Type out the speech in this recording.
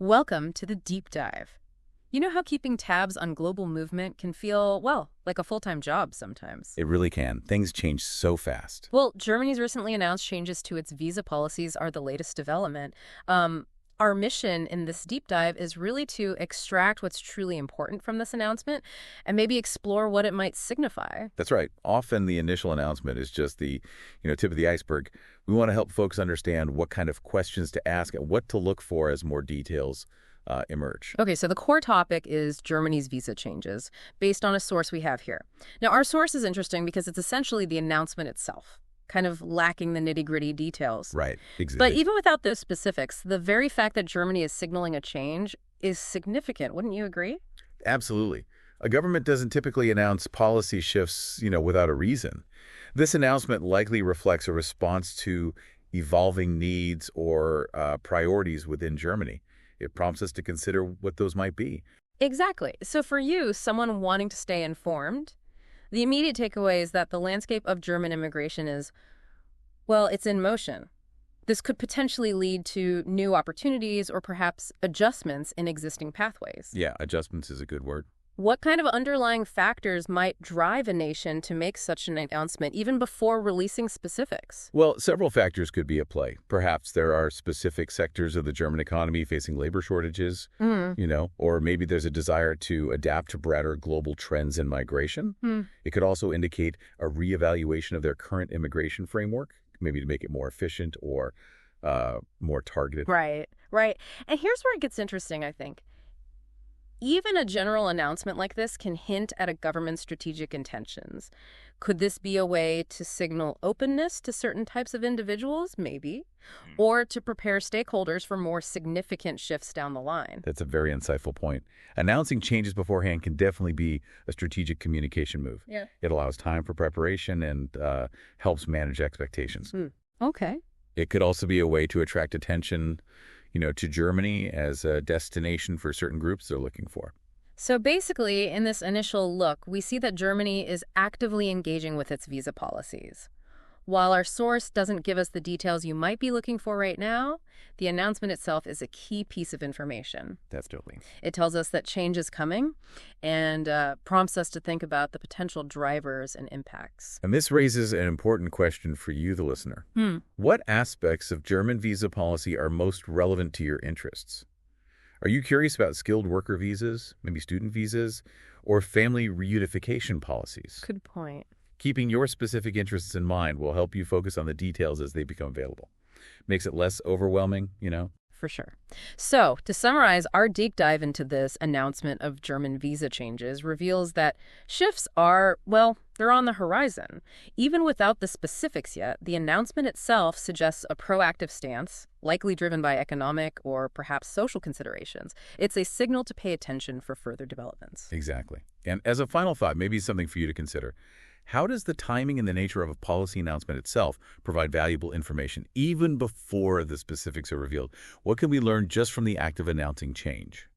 Welcome to the deep dive. You know how keeping tabs on global movement can feel, well, like a full-time job sometimes? It really can. Things change so fast. Well, Germany's recently announced changes to its visa policies are the latest development. Our mission in this deep dive is really to extract what's truly important from this announcement and maybe explore what it might signify. That's right. Often the initial announcement is just the, tip of the iceberg. We want to help folks understand what kind of questions to ask and what to look for as more details emerge. Okay, so the core topic is Germany's visa changes, based on a source we have here. Now, our source is interesting because it's essentially the announcement itself, kind of lacking the nitty-gritty details. Right. But Exactly. even without those specifics, the very fact that Germany is signaling a change is significant. Wouldn't you agree? Absolutely. A government doesn't typically announce policy shifts, without a reason. This announcement likely reflects a response to evolving needs or priorities within Germany. It prompts us to consider what those might be. Exactly. So for you, someone wanting to stay informed, the immediate takeaway is that the landscape of German immigration is, well, it's in motion. This could potentially lead to new opportunities or perhaps adjustments in existing pathways. Yeah, adjustments is a good word. What kind of underlying factors might drive a nation to make such an announcement even before releasing specifics? Well, several factors could be at play. Perhaps there are specific sectors of the German economy facing labor shortages, Mm. or maybe there's a desire to adapt to broader global trends in migration. Hmm. It could also indicate a reevaluation of their current immigration framework, maybe to make it more efficient or more targeted. Right, right. And here's where it gets interesting, I think. Even a general announcement like this can hint at a government's strategic intentions. Could this be a way to signal openness to certain types of individuals? Maybe. Or to prepare stakeholders for more significant shifts down the line? That's a very insightful point. Announcing changes beforehand can definitely be a strategic communication move. Yeah. It allows time for preparation and helps manage expectations. Okay. It could also be a way to attract attention, to Germany as a destination for certain groups they're looking for. So basically, in this initial look, we see that Germany is actively engaging with its visa policies. While our source doesn't give us the details you might be looking for right now, the announcement itself is a key piece of information. That's totally. It tells us that change is coming and prompts us to think about the potential drivers and impacts. And this raises an important question for you, the listener. What aspects of German visa policy are most relevant to your interests? Are you curious about skilled worker visas, maybe student visas, or family reunification policies? Good point. Keeping your specific interests in mind will help you focus on the details as they become available. Makes it less overwhelming. For sure. So, to summarize, our deep dive into this announcement of German visa changes reveals that shifts are, well, they're on the horizon. Even without the specifics yet, the announcement itself suggests a proactive stance, likely driven by economic or perhaps social considerations. It's a signal to pay attention for further developments. Exactly. And as a final thought, maybe something for you to consider. How does the timing and the nature of a policy announcement itself provide valuable information even before the specifics are revealed? What can we learn just from the act of announcing change?